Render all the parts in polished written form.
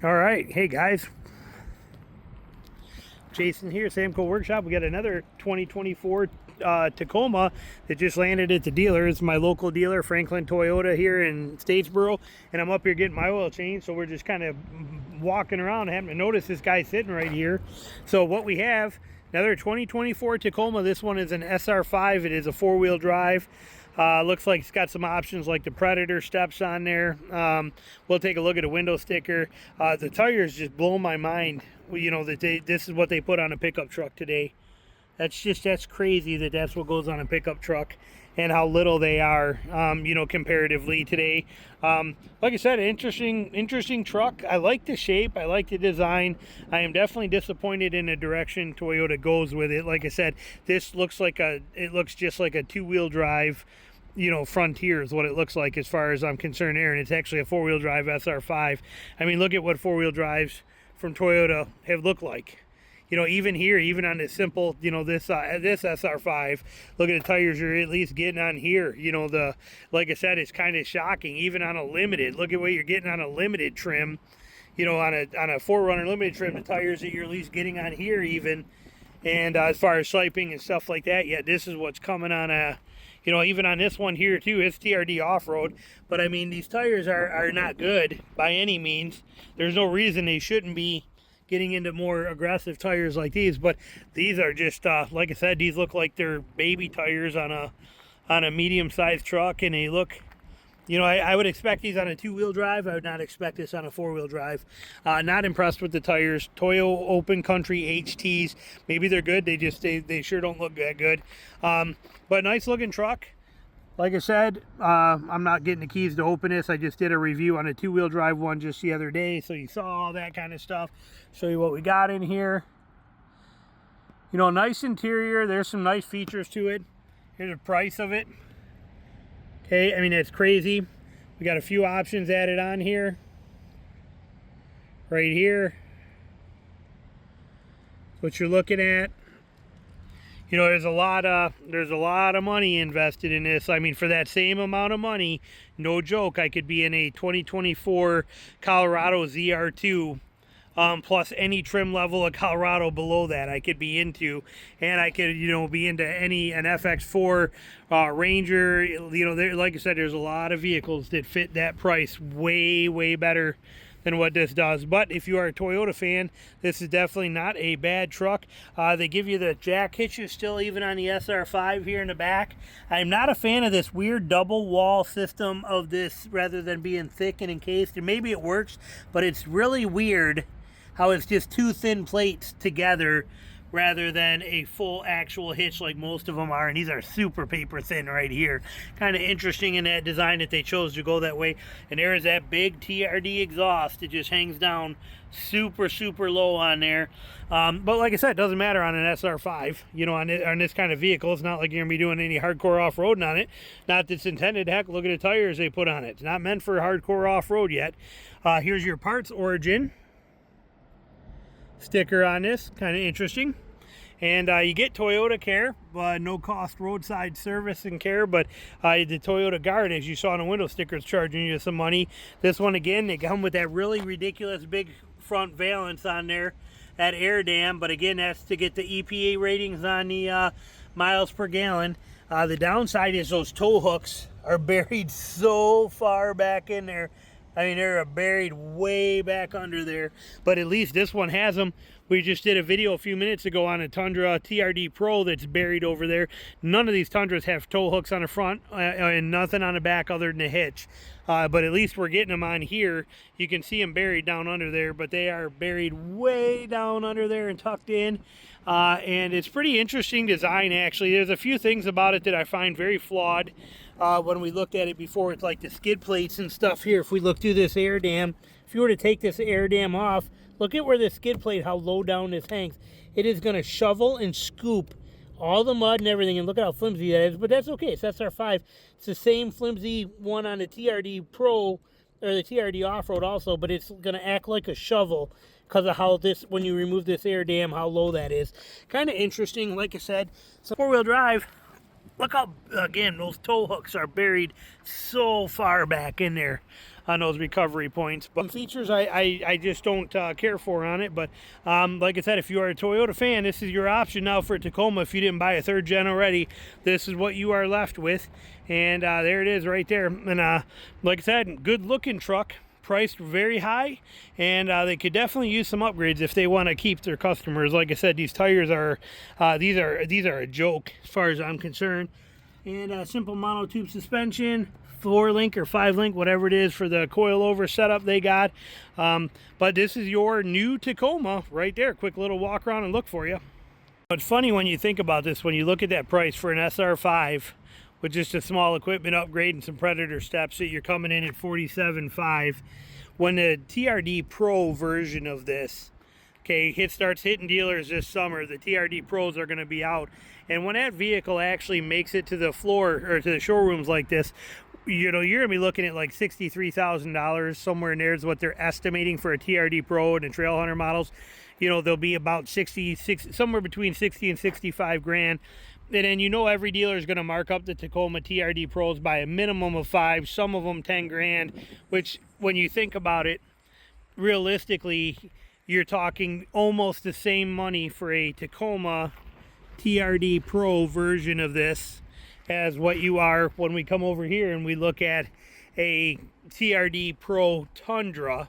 All right, hey guys, Jason here, Samco Workshop. We got another 2024 Tacoma that just landed at the dealer. It's my local dealer, Franklin Toyota, here in Statesboro, and I'm up here getting my oil changed. So we're just kind of walking around, having to notice this guy sitting right here. So what we have, another 2024 Tacoma. This one is an SR5. It is a four-wheel drive. Looks like it's got some options like the Predator steps on there. We'll take a look at a window sticker. The tires just blow my mind. You know, that this is what they put on a pickup truck today. That's crazy that that's what goes on a pickup truck, and how little they are, you know, comparatively today. Like I said, interesting truck. I like the shape. I like the design. I am definitely disappointed in the direction Toyota goes with it. Like I said, this looks like it looks just like a two-wheel drive, you know, Frontier is what it looks like as far as I'm concerned there, and it's actually a four-wheel drive SR5. I mean, look at what four-wheel drives from Toyota have looked like. You know, even here, even on this simple, you know, this SR5, look at the tires you're at least getting on here. You know, like I said, it's kind of shocking. Even on a limited, look at what you're getting on a limited trim. You know, on a 4Runner limited trim, the tires that you're at least getting on here even. And as far as striping and stuff like that, yeah, this is what's coming on a, you know, even on this one here too, it's TRD off-road. But I mean, these tires are not good by any means. There's no reason they shouldn't be getting into more aggressive tires like these, but these are just like I said, these look like they're baby tires on a medium-sized truck, and they look, you know, I would expect these on a two-wheel drive. I would not expect this on a four-wheel drive. Not impressed with the tires. Toyo Open Country HTs, maybe they're good, they sure don't look that good. But nice looking truck. Like I said, I'm not getting the keys to open this. I just did a review on a two-wheel drive one just the other day, so you saw all that kind of stuff. Show you what we got in here. You know, nice interior. There's some nice features to it. Here's the price of it. Okay, I mean, it's crazy. We got a few options added on here. Right here. What you're looking at. You know, there's a lot of money invested in this. I mean, for that same amount of money, no joke, I could be in a 2024 Colorado ZR2, plus any trim level of Colorado below that I could be into, and I could, you know, be into an FX4 Ranger. You know, like I said, there's a lot of vehicles that fit that price way better than what this does. But if you are a Toyota fan, this is definitely not a bad truck. They give you the jack hitches still even on the SR5 here in the back. I'm not a fan of this weird double wall system of this, rather than being thick and encased. And maybe it works, but it's really weird how it's just two thin plates together rather than a full actual hitch like most of them are. And these are super paper thin right here. Kind of interesting in that design that they chose to go that way. And there is that big TRD exhaust. It just hangs down super low on there. But like I said, it doesn't matter on an SR5. You know, on this kind of vehicle, it's not like you're gonna be doing any hardcore off-roading on it. Not that it's intended. Heck, look at the tires they put on it. It's not meant for hardcore off-road yet. Here's your parts origin sticker on this, kind of interesting. And you get Toyota Care, no cost roadside service and care, but the Toyota Guard, as you saw on the window sticker, is charging you some money. This one, again, they come with that really ridiculous big front valance on there, that air dam, but again, that's to get the EPA ratings on the miles per gallon. The downside is those tow hooks are buried so far back in there. I mean, they're buried way back under there, but at least this one has them. We just did a video a few minutes ago on a Tundra TRD Pro that's buried over there. None of these Tundras have tow hooks on the front and nothing on the back other than the hitch. But at least we're getting them on here. You can see them buried down under there, but they are buried way down under there and tucked in. And it's pretty interesting design, actually. There's a few things about it that I find very flawed. When we looked at it before, it's like the skid plates and stuff here. If we look through this air dam, if you were to take this air dam off, look at where the skid plate, how low down this hangs. It is going to shovel and scoop all the mud and everything, and look at how flimsy that is, but that's okay. It's SR5. It's the same flimsy one on the TRD Pro, or the TRD Off-Road also, but it's going to act like a shovel because of how this, when you remove this air dam, how low that is. Kind of interesting, like I said. So four-wheel drive, look how, again, those tow hooks are buried so far back in there. those recovery points. But some features I just don't care for on it. But like I said, if you are a Toyota fan, this is your option now for a Tacoma. If you didn't buy a 3rd gen already, this is what you are left with. And there it is right there. And like I said, good looking truck, priced very high, and they could definitely use some upgrades if they want to keep their customers. Like I said, these tires are these are a joke as far as I'm concerned. And simple monotube suspension, 4-link or 5-link, whatever it is for the coilover setup they got. But this is your new Tacoma right there. Quick little walk around and look for you. But funny when you think about this, when you look at that price for an SR5 with just a small equipment upgrade and some Predator steps, that you're coming in at $47,500. When the TRD Pro version of this, okay, starts hitting dealers this summer, the TRD Pros are going to be out. And when that vehicle actually makes it to the floor or to the showrooms like this, you know, you're going to be looking at like $63,000, somewhere in there is what they're estimating for a TRD Pro and the Trail Hunter models. You know, they'll be about somewhere between 60 and 65 grand. And then, you know, every dealer is going to mark up the Tacoma TRD Pros by a minimum of 5, some of them 10 grand, which when you think about it, realistically, you're talking almost the same money for a Tacoma TRD Pro version of this as what you are when we come over here and we look at a TRD Pro Tundra,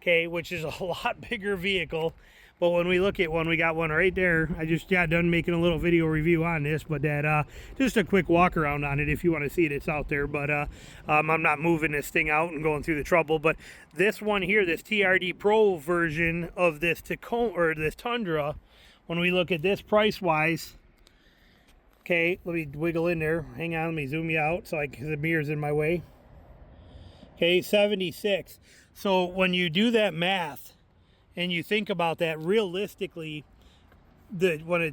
okay, which is a lot bigger vehicle. But when we look at one, we got one right there. I just got done making a little video review on this, but that just a quick walk around on it. If you want to see it, it's out there. But I'm not moving this thing out and going through the trouble. But this one here, this TRD Pro version of this Tacoma or this Tundra, when we look at this price wise, okay, let me wiggle in there. Hang on, let me zoom you out so the mirror's in my way. Okay, 76. So when you do that math, and you think about that realistically, the Tacoma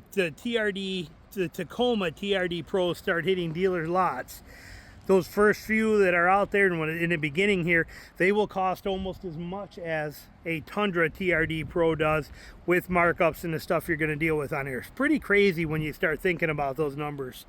TRD Pros start hitting dealer lots, those first few that are out there and when in the beginning here, they will cost almost as much as a Tundra TRD Pro does, with markups and the stuff you're going to deal with on here. It's pretty crazy when you start thinking about those numbers.